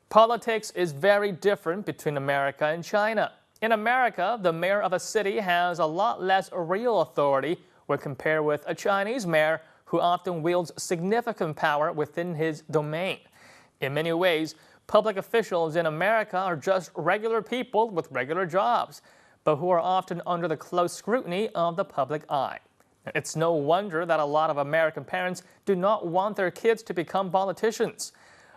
Politics is very different between America and China. In America, the mayor of a city has a lot less real authority when compared with a Chinese mayor who often wields significant power within his domain. In many ways, public officials in America are just regular people with regular jobs, but who are often under the close scrutiny of the public eye. It's no wonder that a lot of American parents do not want their kids to become politicians.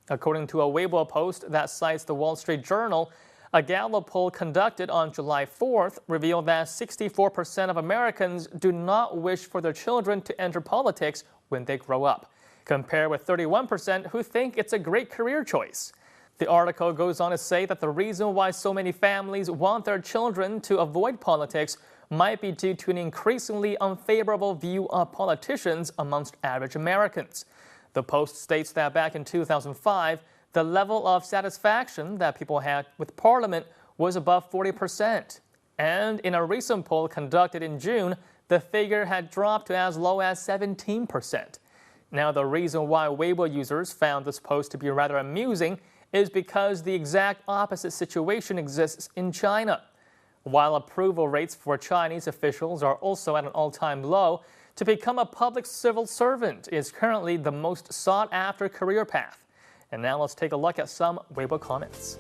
According to a Weibo post that cites the Wall Street Journal, a Gallup poll conducted on July 4th revealed that 64% of Americans do not wish for their children to enter politics when they grow up, compared with 31% who think it's a great career choice. The article goes on to say that the reason why so many families want their children to avoid politics might be due to an increasingly unfavorable view of politicians amongst average Americans. The Post states that back in 2005, the level of satisfaction that people had with Parliament was above 40%. And in a recent poll conducted in June, the figure had dropped to as low as 17%. Now, the reason why Weibo users found this post to be rather amusing is because the exact opposite situation exists in China. While approval rates for Chinese officials are also at an all-time low, to become a public civil servant is currently the most sought-after career path. And now let's take a look at some Weibo comments.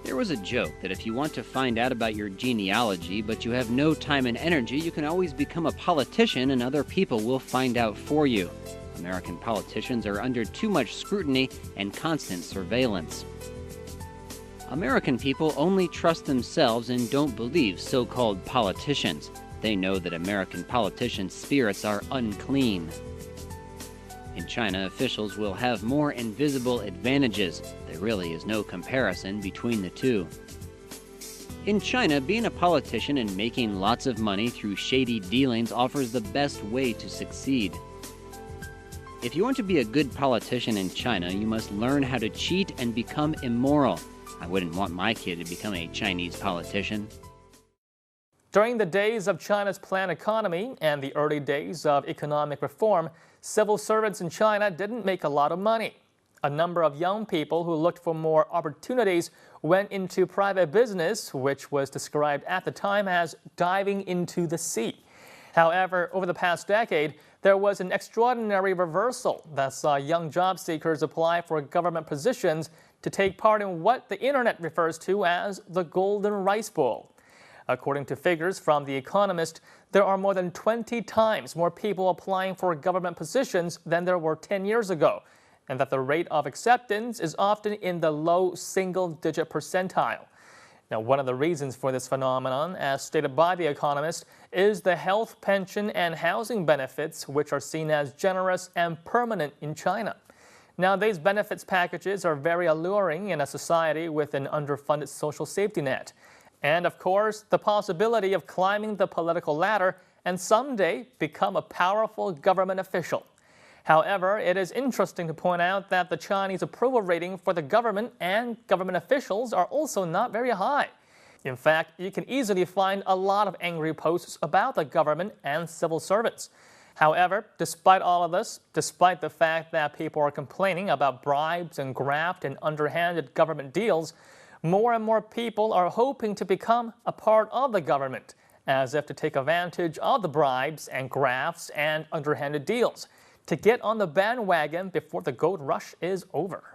There was a joke that if you want to find out about your genealogy but you have no time and energy, you can always become a politician and other people will find out for you. American politicians are under too much scrutiny and constant surveillance. American people only trust themselves and don't believe so-called politicians. They know that American politicians' spirits are unclean. In China, officials will have more invisible advantages. There really is no comparison between the two. In China, being a politician and making lots of money through shady dealings offers the best way to succeed. If you want to be a good politician in China, you must learn how to cheat and become immoral. I wouldn't want my kid to become a Chinese politician. During the days of China's planned economy and the early days of economic reform, civil servants in China didn't make a lot of money. A number of young people who looked for more opportunities went into private business, which was described at the time as diving into the sea. However, over the past decade, there was an extraordinary reversal that saw young job seekers apply for government positions to take part in what the internet refers to as the Golden Rice Bowl. According to figures from The Economist, there are more than 20 times more people applying for government positions than there were 10 years ago, and that the rate of acceptance is often in the low single-digit percentile. Now, one of the reasons for this phenomenon, as stated by The Economist, is the health, pension, and housing benefits, which are seen as generous and permanent in China. Now, these benefits packages are very alluring in a society with an underfunded social safety net. And of course, the possibility of climbing the political ladder and someday become a powerful government official. However, it is interesting to point out that the Chinese approval rating for the government and government officials are also not very high. In fact, you can easily find a lot of angry posts about the government and civil servants. However, despite all of this, despite the fact that people are complaining about bribes and graft and underhanded government deals, more and more people are hoping to become a part of the government, as if to take advantage of the bribes and grafts and underhanded deals, to get on the bandwagon before the gold rush is over.